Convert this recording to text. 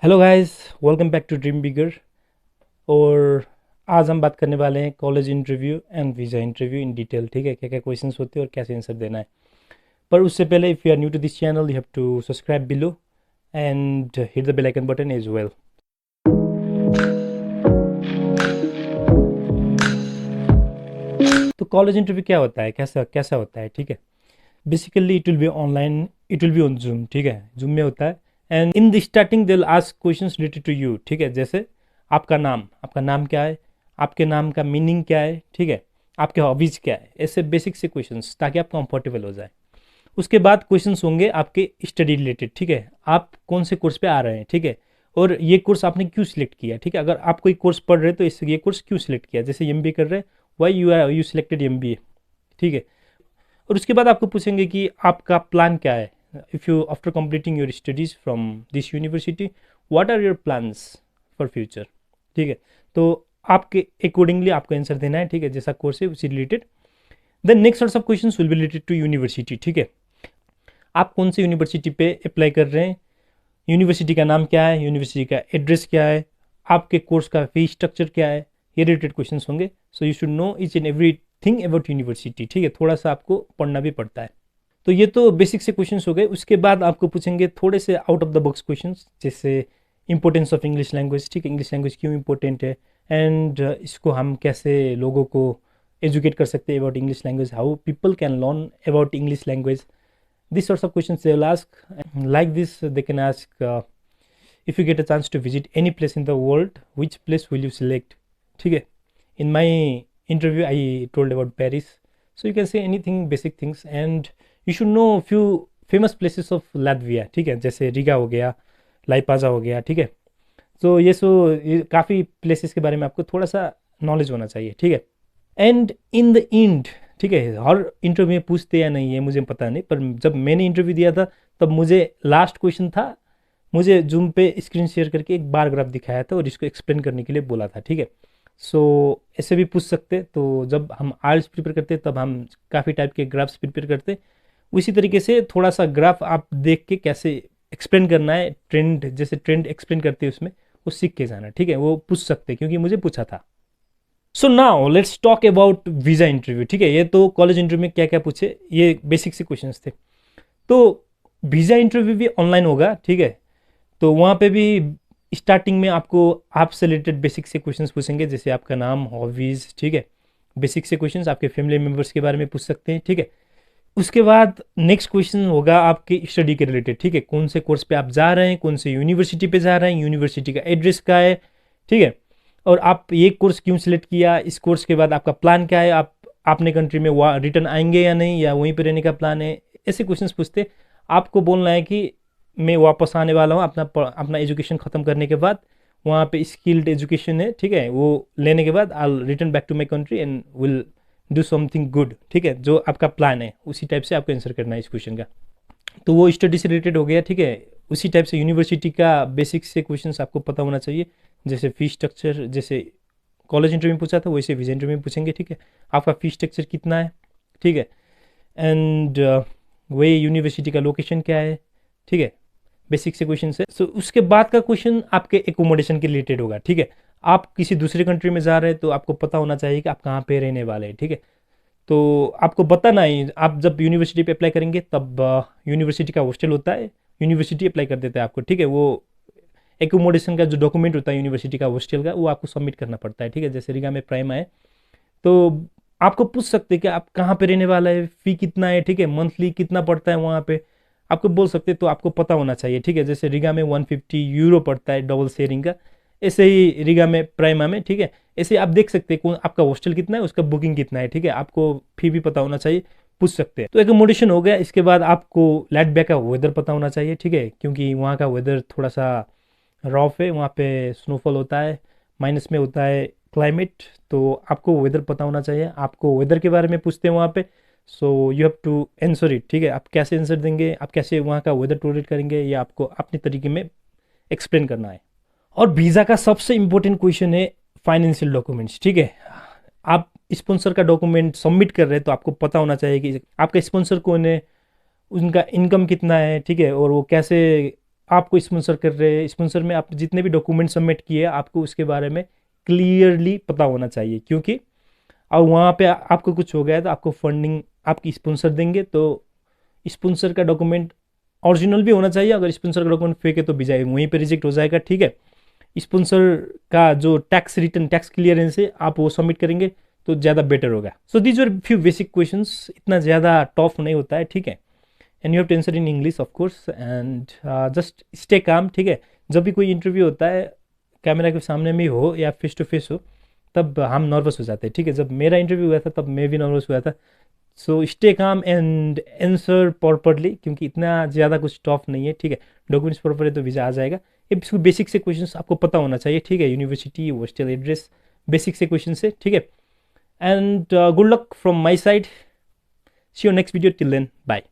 Hello guys, welcome back to dream bigger. और आज हम बात करने वाले हैं college interview and visa interview in detail. ठीक है, क्या क्या क्वेश्चंस होते हैं और कैसे आंसर देना है। पर उससे पहले, if you are new to this channel, you have to subscribe below and hit the bell icon button as well. तो कॉलेज इंटरव्यू क्या होता है, कैसा कैसा होता है, ठीक है। Basically it will be online, it will be on Zoom. ठीक है, जूम में होता है। And in the starting they will ask questions related to you. ठीक है, जैसे आपका नाम क्या है, आपके नाम का मीनिंग क्या है, ठीक है, आपके हॉबीज़ क्या है, ऐसे बेसिक से क्वेश्चंस, ताकि आप कंफर्टेबल हो जाए। उसके बाद क्वेश्चंस होंगे आपके स्टडी रिलेटेड। ठीक है, आप कौन से कोर्स पे आ रहे हैं, ठीक है, और ये कोर्स आपने क्यों सिलेक्ट किया। ठीक है, अगर आप कोई कोर्स पढ़ रहे हैं तो इस ये कोर्स क्यों सिलेक्ट किया, जैसे एमबीए कर रहे हैं, वाई यू सिलेक्टेड एमबीए। ठीक है, और उसके बाद आपको पूछेंगे कि आपका प्लान क्या है। If you after completing your studies from this university, what are your plans for future. ठीक है, तो आपके अकॉर्डिंगली आपको आंसर देना है। ठीक है, जैसा कोर्स है उसी related. Then next sorts of questions will be related to university. ठीक है, आप कौन सी यूनिवर्सिटी पे अप्लाई कर रहे हैं, यूनिवर्सिटी का नाम क्या है, यूनिवर्सिटी का एड्रेस क्या है, आपके कोर्स का फी स्ट्रक्चर क्या है, ये रिलेटेड क्वेश्चंस होंगे। So you should know each and every thing about university. ठीक है, थोड़ा सा आपको पढ़ना भी पड़ता है। तो ये तो बेसिक से क्वेश्चंस हो गए। उसके बाद आपको पूछेंगे थोड़े से out of the box questions, जैसे इंपॉर्टेंस ऑफ इंग्लिश लैंग्वेज। ठीक है, इंग्लिश लैंग्वेज क्यों इंपॉर्टेंट है, एंड इसको हम कैसे लोगों को एजुकेट कर सकते हैं about English language, how people can learn about English language. These sorts of questions they will ask. Like this, they can ask, if you get a chance to visit any place in the world, which place will you select. ठीक है, in my interview I told about Paris, so you can say anything, basic things, and you should know few famous places of Latvia। ठीक है, जैसे रिगा हो गया, लाइपाजा हो गया। ठीक है, तो ये काफ़ी प्लेसेस के बारे में आपको थोड़ा सा नॉलेज होना चाहिए। ठीक है, एंड इन द एंड, ठीक है, हर इंटरव्यू में पूछते या नहीं है मुझे पता नहीं, पर जब मैंने इंटरव्यू दिया था तब मुझे लास्ट क्वेश्चन था, मुझे जूम पे स्क्रीन शेयर करके एक बार ग्राफ दिखाया था और इसको एक्सप्लेन करने के लिए बोला था। ठीक है, सो ऐसे भी पूछ सकते। तो जब हम आइल्स प्रिपेयर करते तब हम काफ़ी टाइप के ग्राफ्स प्रिपेयर करते, उसी तरीके से थोड़ा सा ग्राफ आप देख के कैसे एक्सप्लेन करना है, ट्रेंड जैसे ट्रेंड एक्सप्लेन करते हैं उसमें, वो सीख के जाना। ठीक है, वो पूछ सकते क्योंकि मुझे पूछा था। So now let's talk about visa interview. ठीक है, ये तो कॉलेज इंटरव्यू में क्या क्या पूछे, ये बेसिक से क्वेश्चंस थे। तो वीज़ा इंटरव्यू भी ऑनलाइन होगा। ठीक है, तो वहाँ पे भी स्टार्टिंग में आपको आपसे रिलेटेड बेसिक से क्वेश्चंस पूछेंगे, जैसे आपका नाम, हॉबीज़। ठीक है, बेसिक से क्वेश्चंस आपके फैमिली मेम्बर्स के बारे में पूछ सकते हैं। ठीक है, उसके बाद नेक्स्ट क्वेश्चन होगा आपके स्टडी के रिलेटेड। ठीक है, कौन से कोर्स पे आप जा रहे हैं, कौन से यूनिवर्सिटी पे जा रहे हैं, यूनिवर्सिटी का एड्रेस क्या है। ठीक है, और आप ये कोर्स क्यों सिलेक्ट किया, इस कोर्स के बाद आपका प्लान क्या है, आप अपने कंट्री में रिटर्न आएंगे या नहीं, या वहीं पर रहने का प्लान है। ऐसे क्वेश्चंस पूछते। आपको बोलना है कि मैं वापस आने वाला हूँ अपना एजुकेशन ख़त्म करने के बाद, वहाँ पे स्किल्ड एजुकेशन है। ठीक है, वो लेने के बाद I return back to my country and will do something good. ठीक है, जो आपका प्लान है उसी टाइप से आपको आंसर करना है इस क्वेश्चन का। तो वो स्टडी से रिलेटेड हो गया। ठीक है, उसी टाइप से यूनिवर्सिटी का बेसिक से क्वेश्चंस आपको पता होना चाहिए, जैसे फी स्ट्रक्चर, जैसे कॉलेज इंटरव्यू में पूछा था वैसे वीज़ा इंटरव्यू में पूछेंगे। ठीक है, आपका फी स्ट्रक्चर कितना है। ठीक है, एंड वही यूनिवर्सिटी का लोकेशन क्या है। ठीक है, बेसिक से क्वेश्चन है। सो उसके बाद का क्वेश्चन आपके एकोमोडेशन के रिलेटेड होगा। ठीक है, आप किसी दूसरे कंट्री में जा रहे हैं तो आपको पता होना चाहिए कि आप कहाँ पे रहने वाले हैं। ठीक है, तो आपको बताना ही, आप जब यूनिवर्सिटी पे अप्लाई करेंगे तब यूनिवर्सिटी का हॉस्टल होता है, यूनिवर्सिटी अप्लाई कर देता है आपको। ठीक है, वो एकोमोडेशन का जो डॉक्यूमेंट होता है यूनिवर्सिटी का हॉस्टल का, वो आपको सबमिट करना पड़ता है। ठीक है, जैसे रीगा में प्राइम है तो आपको पूछ सकते हैं कि आप कहाँ पे रहने वाला है, फ़ी कितना है। ठीक है, मंथली कितना पड़ता है वहाँ पे, आपको बोल सकते हैं। तो आपको पता होना चाहिए। ठीक है, जैसे रीगा में 150 यूरो पड़ता है डबल शेयरिंग का, ऐसे ही रीगा में प्राइमा में। ठीक है, ऐसे आप देख सकते हैं कौन आपका हॉस्टल कितना है, उसका बुकिंग कितना है। ठीक है, आपको फ़ी भी पता होना चाहिए, पूछ सकते हैं। तो एकोमोडेशन हो गया। इसके बाद आपको लैटविया का वेदर पता होना चाहिए। ठीक है, क्योंकि वहाँ का वेदर थोड़ा सा रॉफ है, वहाँ पे स्नोफॉल होता है, माइनस में होता है क्लाइमेट, तो आपको वेदर पता होना चाहिए। आपको वेदर के बारे में पूछते हैं वहाँ पे, so you have to answer it. ठीक है, आप कैसे आंसर देंगे, आप कैसे वहाँ का वेदर टॉलरेट करेंगे, ये आपको अपने तरीके में एक्सप्लेन करना है। और वीज़ा का सबसे इंपॉर्टेंट क्वेश्चन है फाइनेंशियल डॉक्यूमेंट्स। ठीक है, आप स्पॉन्सर का डॉक्यूमेंट सबमिट कर रहे हैं तो आपको पता होना चाहिए कि आपका स्पॉन्सर कौन है, उनका इनकम कितना है। ठीक है, और वो कैसे आपको स्पॉन्सर कर रहे हैं, स्पॉन्सर में आप जितने भी डॉक्यूमेंट सबमिट किए आपको उसके बारे में क्लियरली पता होना चाहिए, क्योंकि अब वहाँ पे आपको कुछ हो गया तो आपको फंडिंग आपकी स्पॉन्सर देंगे, तो स्पॉन्सर का डॉक्यूमेंट ओरिजिनल भी होना चाहिए। अगर स्पॉन्सर का डॉक्यूमेंट फेक है तो वीजा वहीं पे रिजेक्ट हो जाएगा, ठीक है। स्पॉन्सर का जो टैक्स रिटर्न, टैक्स क्लियरेंस है, आप वो सबमिट करेंगे तो ज़्यादा बेटर होगा। So these are few basic questions, इतना ज़्यादा टफ नहीं होता है, ठीक है। And you have to answer in English of course, and just stay calm, ठीक है। जब भी कोई इंटरव्यू होता है कैमरा के सामने में हो या फेस टू फेस हो, तब हम नर्वस हो जाते हैं, ठीक है। जब मेरा इंटरव्यू हुआ था तब मैं भी नर्वस हुआ था। So stay calm and answer properly, क्योंकि इतना ज़्यादा कुछ टफ नहीं है, ठीक है। डॉक्यूमेंट्स प्रॉपर है तो वीज़ा आ जाएगा। ये बेसिक से क्वेश्चंस आपको पता होना चाहिए, ठीक है। यूनिवर्सिटी, हॉस्टल एड्रेस, बेसिक से क्वेश्चन है, ठीक है। And good luck from my side, see you next video, till then bye.